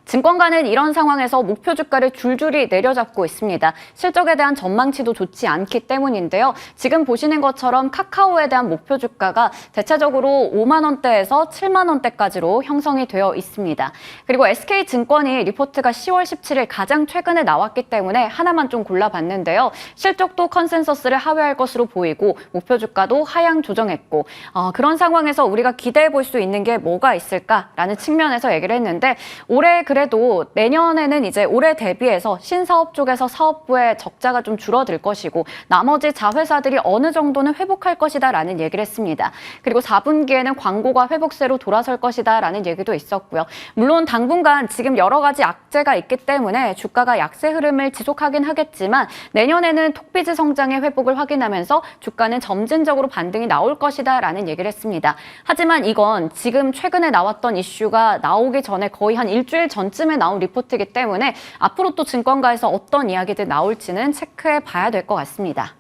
증권가는 이런 상황에서 목표 주가를 줄줄이 내려잡고 있습니다. 실적에 대한 전망치도 좋지 않기 때문인데요. 지금 보시는 것처럼 카카오에 대한 목표 주가가 대체적으로 5만 원대에서 7만 원대까지로 형성이 되어 있습니다. 그리고 SK증권이 리포트가 10월 17일 가장 최근에 나왔기 때문에 하나만 좀 골라봤는데요. 실적도 컨센서스를 하회할 것으로 보이고 목표 주가도 하향 조정했고, 그런 상황에서 우리가 기대해 볼 수 있는 게 뭐가 있을까라는 측면에서 얘기를 했는데, 올해 그래도 내년에는 이제 올해 대비해서 신사업 쪽에서 사업부의 적자가 좀 줄어들 것이고, 나머지 자회사들이 어느 정도는 회복할 것이다라는 얘기를 했습니다. 그리고 4분기에는 광고가 회복세로 돌아설 것이다라는 얘기도 있었고요. 물론 당분간 지금 여러 가지 악재가 있기 때문에 주가가 약세 흐름을 지속하긴 하겠지만, 내년에는 톡비즈 성장의 회복을 확인하면서 주가는 점진적으로 반등이 나올 것이다라는 얘기를 했습니다. 하지만 이건 지금 최근에 나왔던 이슈가 나오기 전에 거의 한 일주일 전쯤에 나온 리포트이기 때문에 앞으로 또 증권가에서 어떤 이야기들 나올지는 체크해 봐야 될 것 같습니다.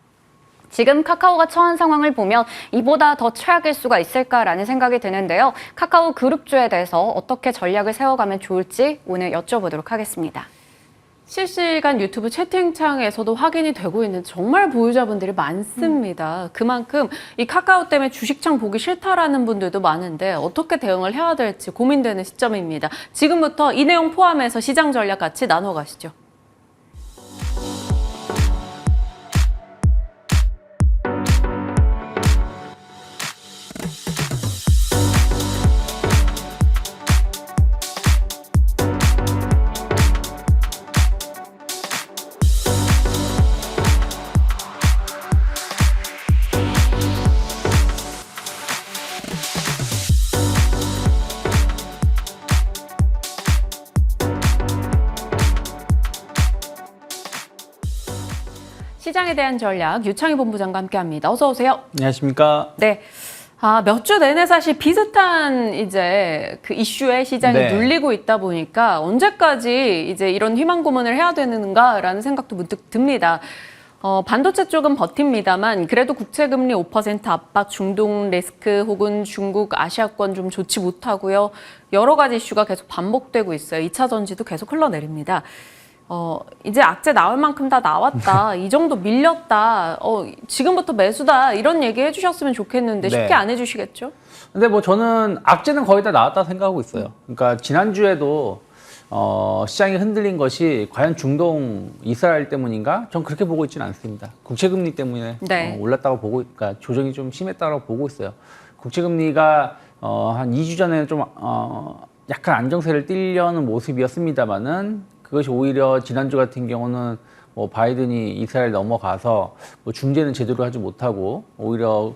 지금 카카오가 처한 상황을 보면 이보다 더 최악일 수가 있을까라는 생각이 드는데요. 카카오 그룹주에 대해서 어떻게 전략을 세워가면 좋을지 오늘 여쭤보도록 하겠습니다. 실시간 유튜브 채팅창에서도 확인이 되고 있는 정말 보유자분들이 많습니다. 그만큼 이 카카오 때문에 주식창 보기 싫다라는 분들도 많은데 어떻게 대응을 해야 될지 고민되는 시점입니다. 지금부터 이 내용 포함해서 시장 전략 같이 나눠가시죠. 시장에 대한 전략 유창희 본부장과 함께합니다. 어서 오세요. 안녕하십니까? 네. 몇 주 내내 사실 비슷한 이제 그 이슈에 시장이 눌리고 있다 보니까 언제까지 이제 이런 희망 고문을 해야 되는가라는 생각도 문득 듭니다. 반도체 쪽은 버팁니다만 그래도 국채금리 5% 압박, 중동 리스크 혹은 중국 아시아권 좀 좋지 못하고요. 여러 가지 이슈가 계속 반복되고 있어요. 2차 전지도 계속 흘러내립니다. 이제 악재 나올 만큼 다 나왔다. 이 정도 밀렸다. 지금부터 매수다. 이런 얘기 해주셨으면 좋겠는데 쉽게 안 해주시겠죠? 근데 뭐 저는 악재는 거의 다 나왔다 생각하고 있어요. 그러니까 지난주에도 시장이 흔들린 것이 과연 중동 이스라엘 때문인가? 전 그렇게 보고 있지는 않습니다. 국채금리 때문에 올랐다고 보고, 그러니까 조정이 좀 심했다고 보고 있어요. 국채금리가 한 2주 전에 좀 약간 안정세를 띠려는 모습이었습니다만은 그것이 오히려 지난주 같은 경우는 뭐 바이든이 이스라엘 넘어가서 뭐 중재는 제대로 하지 못하고 오히려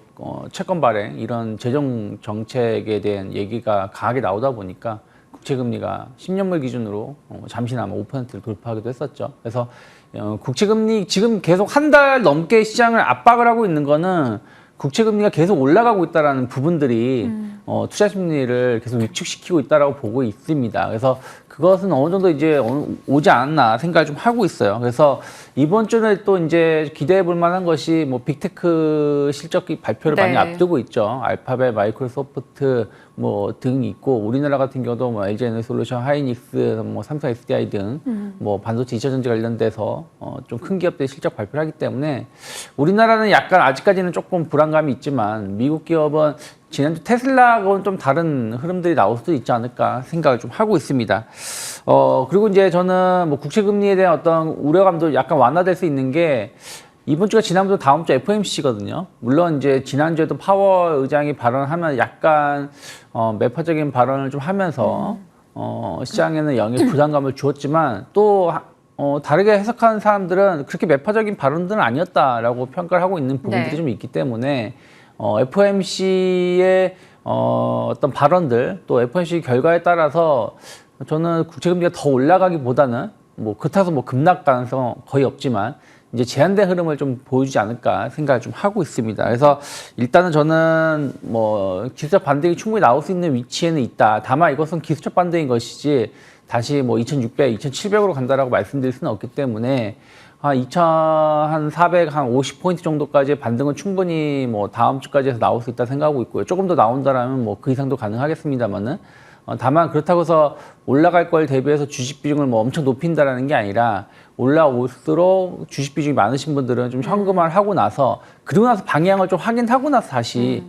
채권 발행 이런 재정 정책에 대한 얘기가 강하게 나오다 보니까 국채금리가 10년물 기준으로 잠시나마 5%를 돌파하기도 했었죠. 그래서 국채금리 지금 계속 한 달 넘게 시장을 압박을 하고 있는 거는 국채금리가 계속 올라가고 있다는 부분들이 투자 심리를 계속 위축시키고 있다라고 보고 있습니다. 그래서 그것은 어느 정도 이제 오지 않았나 생각을 좀 하고 있어요. 그래서 이번 주는 또 이제 기대해 볼 만한 것이 뭐 빅테크 실적 발표를 네. 많이 앞두고 있죠. 알파벳, 마이크로소프트 뭐 등 있고 우리나라 같은 경우도 뭐 LG에너지솔루션, 하이닉스, 뭐 삼성 SDI 등 뭐 반도체 2차 전지 관련돼서 좀 큰 기업들이 실적 발표를 하기 때문에 우리나라는 약간 아직까지는 조금 불안감이 있지만 미국 기업은 지난주 테슬라하고는 좀 다른 흐름들이 나올 수도 있지 않을까 생각을 좀 하고 있습니다. 그리고 이제 저는 뭐 국채금리에 대한 어떤 우려감도 약간 완화될 수 있는 게 이번 주가 지난주도 다음 주 FOMC거든요. 물론 이제 지난주에도 파월 의장이 발언하면 약간 매파적인 발언을 좀 하면서 시장에는 영역 부담감을 주었지만 또 다르게 해석하는 사람들은 그렇게 매파적인 발언들은 아니었다라고 평가를 하고 있는 부분들이 네. 좀 있기 때문에 FOMC의 어떤 발언들 또 FOMC 결과에 따라서 저는 국채금리가 더 올라가기보다는 뭐 그렇다고 뭐 급락 가능성 거의 없지만 이제 제한된 흐름을 좀 보여주지 않을까 생각을 좀 하고 있습니다. 그래서 일단은 저는 뭐 기술적 반등이 충분히 나올 수 있는 위치에는 있다. 다만 이것은 기술적 반등인 것이지 다시 뭐 2,600, 2,700으로 간다라고 말씀드릴 수는 없기 때문에 한 2,400, 한 50포인트 정도까지의 반등은 충분히 뭐 다음 주까지 해서 나올 수 있다 생각하고 있고요. 조금 더 나온다라면 뭐 그 이상도 가능하겠습니다만은 다만 그렇다고 해서 올라갈 걸 대비해서 주식 비중을 뭐 엄청 높인다라는 게 아니라 올라올수록 주식 비중이 많으신 분들은 좀 현금화를 하고 나서 그리고 나서 방향을 좀 확인하고 나서 다시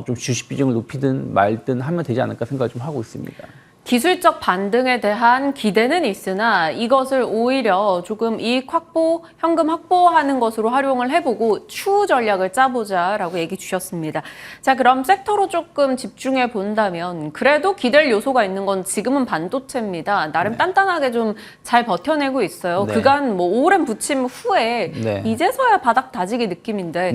좀 주식 비중을 높이든 말든 하면 되지 않을까 생각을 좀 하고 있습니다. 기술적 반등에 대한 기대는 있으나 이것을 오히려 조금 이익 확보, 현금 확보하는 것으로 활용을 해보고 추후 전략을 짜보자라고 얘기 주셨습니다. 자, 그럼 섹터로 조금 집중해 본다면 그래도 기댈 요소가 있는 건 지금은 반도체입니다. 나름 단단하게 좀 잘 버텨내고 있어요. 네. 그간 뭐 오랜 부침 후에 네. 이제서야 바닥 다지기 느낌인데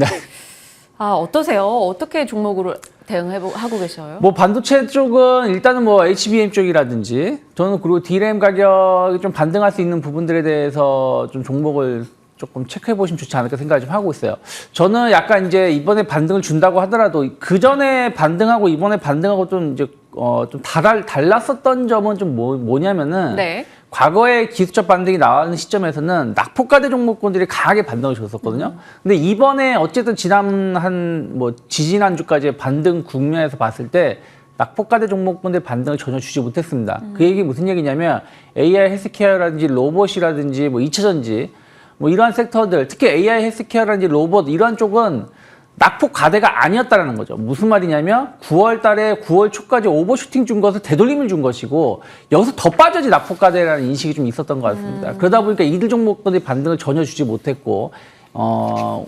어떠세요? 어떻게 종목으로 대응하고 계셔요? 뭐 반도체 쪽은 일단은 뭐 HBM 쪽이라든지 저는 그리고 DRAM 가격이 좀 반등할 수 있는 부분들에 대해서 좀 종목을 조금 체크해 보시면 좋지 않을까 생각을 좀 하고 있어요. 저는 약간 이제 이번에 반등을 준다고 하더라도 그 전에 반등하고 이번에 반등하고 좀 이제 좀 달랐었던 점은 좀 뭐냐면은 네. 과거에 기술적 반등이 나오는 시점에서는 낙폭과대 종목군들이 강하게 반등을 줬었거든요. 근데 이번에 어쨌든 지지난주까지의 반등 국면에서 봤을 때 낙폭과대 종목군들 반등을 전혀 주지 못했습니다. 그 얘기 무슨 얘기냐면 AI 헬스케어라든지 로봇이라든지 뭐 2차 전지 뭐 이러한 섹터들 특히 AI 헬스케어라든지 로봇 이러한 쪽은 낙폭 과대가 아니었다라는 거죠. 무슨 말이냐면 9월 달에 9월 초까지 오버슈팅 준 것을 되돌림을 준 것이고 여기서 더 빠져지 낙폭 과대라는 인식이 좀 있었던 것 같습니다. 그러다 보니까 이들 종목들이 반등을 전혀 주지 못했고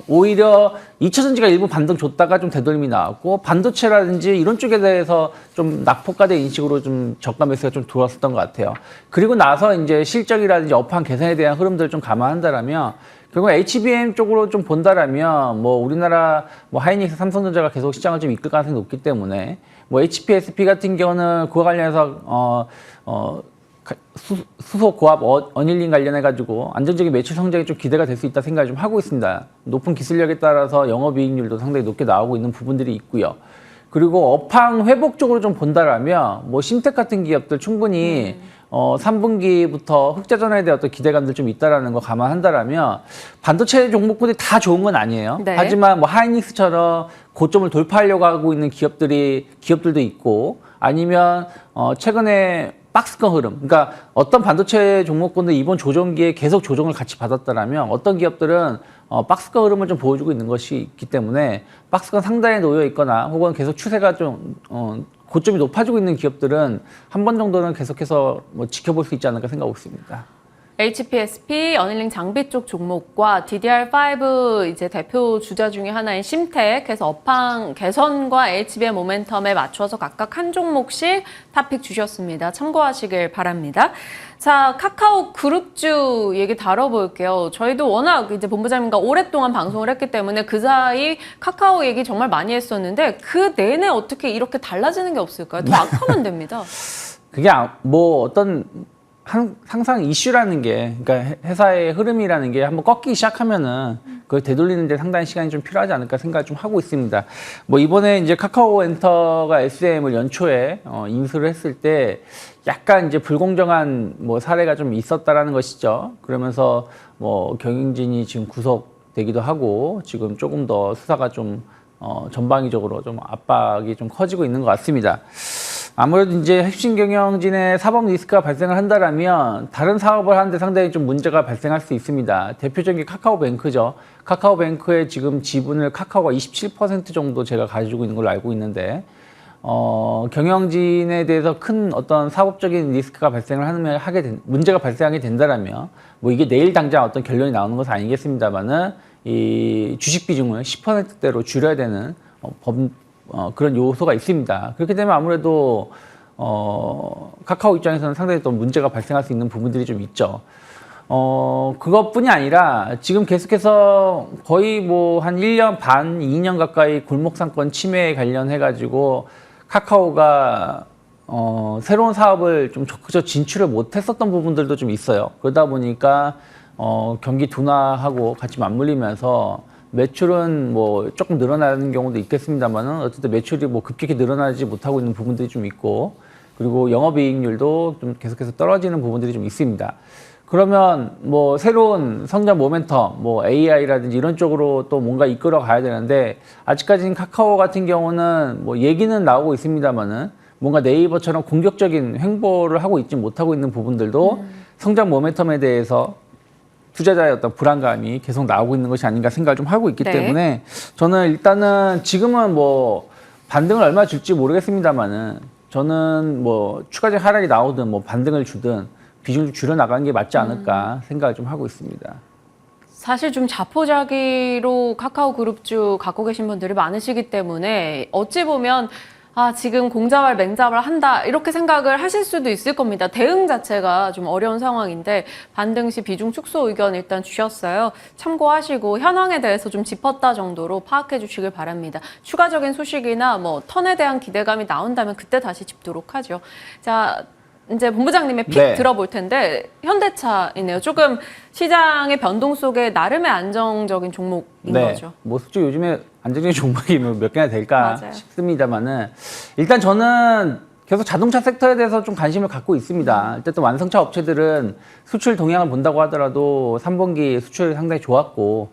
오히려 2차 전지가 일부 반등 줬다가 좀 되돌림이 나왔고 반도체라든지 이런 쪽에 대해서 좀 낙폭과대 인식으로 좀 저가 매수가 좀 들어왔었던 것 같아요. 그리고 나서 이제 실적이라든지 업황 개선에 대한 흐름들을 좀 감안한다라면 결국 HBM 쪽으로 좀 본다라면 뭐 우리나라 뭐 하이닉스, 삼성전자가 계속 시장을 좀 이끌 가능성이 높기 때문에 뭐 HPSP 같은 경우는 그와 관련해서 수소 고압 어닐링 관련해 가지고 안정적인 매출 성장이 좀 기대가 될 수 있다 생각을 좀 하고 있습니다. 높은 기술력에 따라서 영업이익률도 상당히 높게 나오고 있는 부분들이 있고요. 그리고 업황 회복 쪽으로 좀 본다라면 뭐 심텍 같은 기업들 충분히 3분기부터 흑자전환에 대한 어떤 기대감들 좀 있다라는 거 감안한다라면 반도체 종목군이 다 좋은 건 아니에요. 네. 하지만 뭐 하이닉스처럼 고점을 돌파하려고 하고 있는 기업들도 있고 아니면 최근에 박스권 흐름. 그러니까 어떤 반도체 종목군들 이번 조정기에 계속 조정을 같이 받았다라면 어떤 기업들은 박스권 흐름을 좀 보여주고 있는 것이 있기 때문에 박스권 상단에 놓여 있거나 혹은 계속 추세가 좀 고점이 높아지고 있는 기업들은 한 번 정도는 계속해서 뭐 지켜볼 수 있지 않을까 생각하고 있습니다. HPSP, 어닐링 장비 쪽 종목과 DDR5 이제 대표 주자 중에 하나인 심텍에서 업황 개선과 HBM 모멘텀에 맞춰서 각각 한 종목씩 탑픽 주셨습니다. 참고하시길 바랍니다. 자, 카카오 그룹주 얘기 다뤄볼게요. 저희도 워낙 이제 본부장님과 오랫동안 방송을 했기 때문에 그 사이 카카오 얘기 정말 많이 했었는데 그 내내 어떻게 이렇게 달라지는 게 없을까요? 더 악화만 됩니다. 그게 뭐 어떤 항상 이슈라는 게, 그러니까 회사의 흐름이라는 게 한번 꺾이기 시작하면은 그걸 되돌리는데 상당히 시간이 좀 필요하지 않을까 생각을 좀 하고 있습니다. 뭐 이번에 이제 카카오엔터가 SM을 연초에 인수를 했을 때 약간 이제 불공정한 뭐 사례가 좀 있었다라는 것이죠. 그러면서 뭐 경영진이 지금 구속되기도 하고 지금 조금 더 수사가 좀 전방위적으로 좀 압박이 좀 커지고 있는 것 같습니다. 아무래도 이제 핵심 경영진의 사법 리스크가 발생을 한다라면 다른 사업을 하는데 상당히 좀 문제가 발생할 수 있습니다. 대표적인 게 카카오뱅크죠. 카카오뱅크의 지금 지분을 카카오가 27% 정도 제가 가지고 있는 걸로 알고 있는데 경영진에 대해서 큰 어떤 사법적인 리스크가 발생을 문제가 발생하게 된다라면 뭐 이게 내일 당장 어떤 결론이 나오는 것은 아니겠습니다만은 이 주식 비중을 10%대로 줄여야 되는 그런 요소가 있습니다. 그렇게 되면 아무래도 카카오 입장에서는 상당히 또 문제가 발생할 수 있는 부분들이 좀 있죠. 그것뿐이 아니라 지금 계속해서 거의 뭐 한 1년 반, 2년 가까이 골목상권 침해에 관련해가지고 카카오가 새로운 사업을 좀 적극적으로 진출을 못했었던 부분들도 좀 있어요. 그러다 보니까 경기 둔화하고 같이 맞물리면서 매출은 뭐 조금 늘어나는 경우도 있겠습니다만은 어쨌든 매출이 뭐 급격히 늘어나지 못하고 있는 부분들이 좀 있고 그리고 영업이익률도 좀 계속해서 떨어지는 부분들이 좀 있습니다. 그러면 뭐 새로운 성장 모멘텀, 뭐 AI라든지 이런 쪽으로 또 뭔가 이끌어 가야 되는데 아직까지는 카카오 같은 경우는 뭐 얘기는 나오고 있습니다만은 뭔가 네이버처럼 공격적인 행보를 하고 있지 못하고 있는 부분들도 성장 모멘텀에 대해서 투자자의 어떤 불안감이 계속 나오고 있는 것이 아닌가 생각을 좀 하고 있기 때문에 저는 일단은 지금은 뭐 반등을 얼마 줄지 모르겠습니다만은 저는 뭐 추가적 하락이 나오든 뭐 반등을 주든 비중을 줄여 나가는 게 맞지 않을까 생각을 좀 하고 있습니다. 사실 좀 자포자기로 카카오 그룹주 갖고 계신 분들이 많으시기 때문에 어찌 보면 지금 공잡을 맹잡을 한다 이렇게 생각을 하실 수도 있을 겁니다. 대응 자체가 좀 어려운 상황인데 반등 시 비중 축소 의견 일단 주셨어요. 참고하시고 현황에 대해서 좀 짚었다 정도로 파악해 주시길 바랍니다. 추가적인 소식이나 뭐 턴에 대한 기대감이 나온다면 그때 다시 짚도록 하죠. 자, 이제 본부장님의 픽 들어볼 텐데 현대차이네요. 조금 시장의 변동 속에 나름의 안정적인 종목인 거죠. 뭐 솔직히 요즘에 안정적인 종목이 몇 개나 될까 맞아요. 싶습니다만은 일단 저는 계속 자동차 섹터에 대해서 좀 관심을 갖고 있습니다. 어쨌든 완성차 업체들은 수출 동향을 본다고 하더라도 3분기 수출이 상당히 좋았고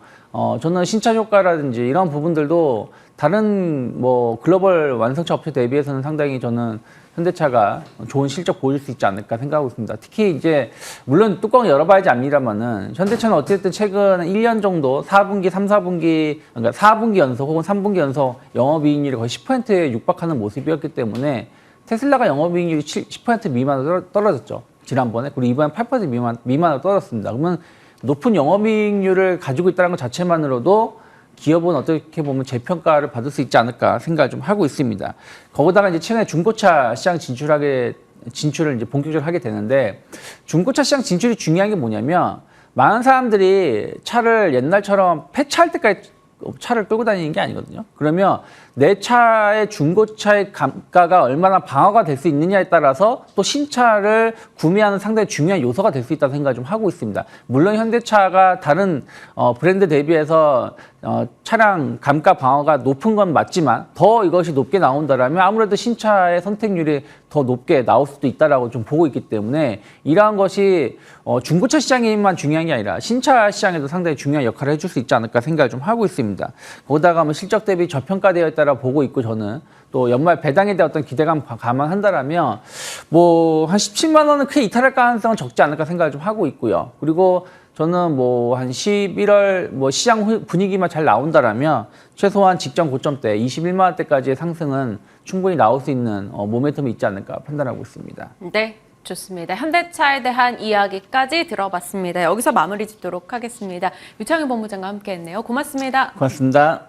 저는 신차 효과라든지 이런 부분들도 다른 뭐 글로벌 완성차 업체 대비해서는 상당히 저는 현대차가 좋은 실적 보여줄 수 있지 않을까 생각하고 있습니다. 특히 이제 물론 뚜껑 열어봐야지 압니다만은 현대차는 어쨌든 최근 1년 정도 4분기, 3, 4분기 그러니까 4분기 연속 혹은 3분기 연속 영업이익률이 거의 10%에 육박하는 모습이었기 때문에 테슬라가 영업이익률이 10% 미만으로 떨어졌죠. 지난번에. 그리고 이번엔 8% 미만으로 떨어졌습니다. 그러면 높은 영업이익률을 가지고 있다는 것 자체만으로도 기업은 어떻게 보면 재평가를 받을 수 있지 않을까 생각을 좀 하고 있습니다. 거기다가 이제 최근에 중고차 시장 진출을 이제 본격적으로 하게 되는데 중고차 시장 진출이 중요한 게 뭐냐면 많은 사람들이 차를 옛날처럼 폐차할 때까지 차를 끌고 다니는 게 아니거든요. 그러면 내 차의 중고차의 감가가 얼마나 방어가 될 수 있느냐에 따라서 또 신차를 구매하는 상당히 중요한 요소가 될 수 있다는 생각을 좀 하고 있습니다. 물론 현대차가 다른 브랜드 대비해서 차량 감가 방어가 높은 건 맞지만 더 이것이 높게 나온다라면 아무래도 신차의 선택률이 더 높게 나올 수도 있다라고 좀 보고 있기 때문에 이러한 것이 중고차 시장에만 중요한 게 아니라 신차 시장에도 상당히 중요한 역할을 해줄 수 있지 않을까 생각을 좀 하고 있습니다. 거기다가 뭐 실적 대비 저평가되어 있다라 보고 있고 저는 또 연말 배당에 대한 어떤 기대감 감안한다라면 뭐 한 17만 원은 크게 이탈할 가능성은 적지 않을까 생각을 좀 하고 있고요. 그리고 저는 뭐 한 11월 뭐 시장 분위기만 잘 나온다라면 최소한 직전 고점대 21만 원대까지의 상승은 충분히 나올 수 있는 모멘텀이 있지 않을까 판단하고 있습니다. 네, 좋습니다. 현대차에 대한 이야기까지 들어봤습니다. 여기서 마무리 짓도록 하겠습니다. 유창희 본부장과 함께했네요. 고맙습니다. 고맙습니다.